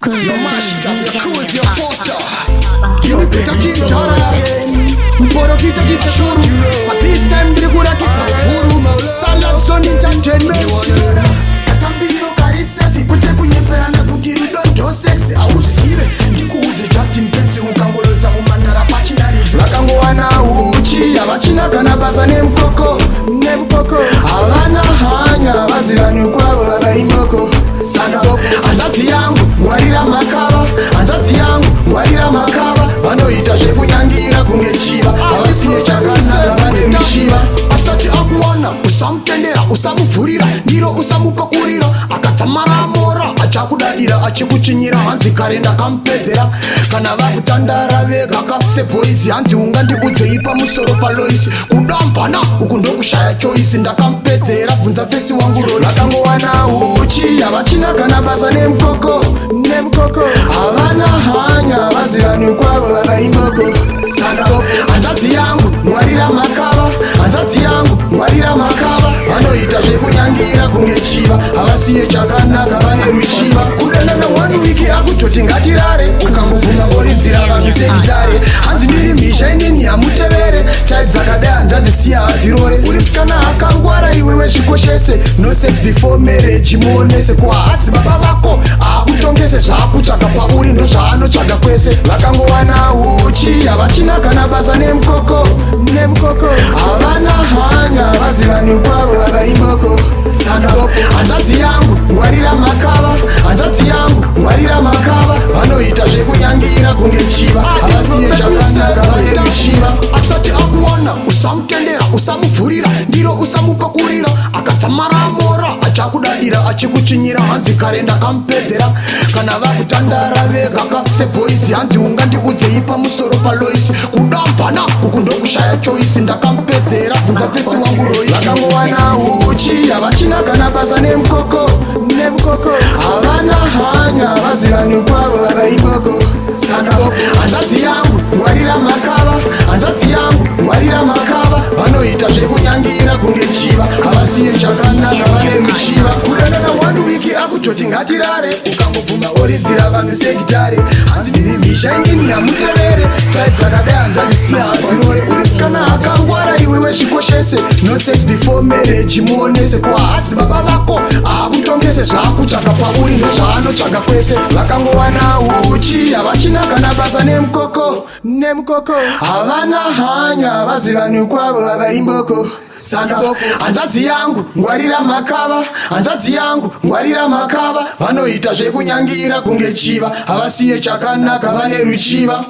Porofita chisekuru, but this time ndirikura kitsaukuru. Salad Zone Entertainment. Katambiro karisefi kute kunyeperana kukiri dondo sexy. Auzive ndikuudze Justin Pence ukangoloza kumandara pachinari. Vakangowana uchi avachina kana basa nemukoko. Havana hanya vazirani kwavo vakaimboko. Saka hanzvadzi yangu ngwarira makava, hanzvadzi yangu ngwarira makava. Vanoita zvekunyangira kunge chiva, havasiye chakanaka vane rushiva. Asati akuwana usamutendera, usamuvhurira ndiro, usamupakurira. Akatsamara amora achakudadira, achikuchinyira hanzi kare ndakamupedzera. Kana vakutandara vegaka seboisi, hanzi ungandiudzei pamusoro paloisi. Kudambana uku ndokushaya choisi, ndakamupedzera bvunza fesi wangu Royce. Vakangowana uchi havachina kana basa nemukoko. Havana hanya vazirani kwavo vakaimboko. Saka hanzvadzi yangu ngwarira makava, hanzvadzi yangu ngwarira makava. Vanoita zvekunyangira kunge chiva, havasiye chakanaka vane rushiva. Kudana na 1 week akutoti ngatirare, ukangobvunga ngoridzira vanhu segitare. Hanzi ndiri mhisha inini hamutevere, taidzakadai hanzvadzi siya hadzirore. Uri musikana akangwara iwe wezvikoshese, no sex before marriage muonese. Kwa hadzi baba vako akutongese, zvaakutsvaga pauri ndo zvaanotsvaga kwese. Vakangowana uchi havachina kana basa nemukoko. Havana hanya vazirani kwavo vakaimboko. Saka hanzvadzi yangu ngwarira makava, hanzvadzi yangu ngwarira makava. Vanoita zvekunyangira kunge chiva, havasiye chakanaka vane rushiva. Asati akuona usamutendera, usamuvhurira ndiro, usamupakurira. Akatsamara amora achakudadira, achikuchinyira hanzi kare ndakamupedzera. Kana vakutandara vegaka seboisi, hanzi ungandiudzei pamusoro paloisi. Kudambana uku ndokushaya choisi, ndakamupedzera bvunza fesi wangu Royce. Vakangowana uchi havachina kana basa nemukoko. Havana hanya vazirani kwavo vakaimboko. Saka hanzvadzi yangu ngwarira makava, hanzvadzi yangu ngwarira makava. Vanoita zvekunyangira kunge chiva, havasiye chakanaka vane rushiva. Kudana na 1 week akutoti ngatirare, ukangobvuma oridzira vanhu segitare. Hanzi ndiri mhisha inini hamutevere, taidzakadai hanzvadzi siya hadzirore. Uri musikana akangwara iwe wezvikoshese, no sex before marriage muonese. Kwa hadzi baba vako akutongese, zvaakutsvaga pauri ndo zvaanotsvaga kwese. Vakangowana uchi havachina kana basa nemukoko. Havana hanya vazirani kwavo vakaimboko. Saka hanzvadzi yangu ngwarira makava, hanzvadzi yangu ngwarira makava. Vanoita zvekunyangira kunge chiva, havasiye chakanaka vane rushiva.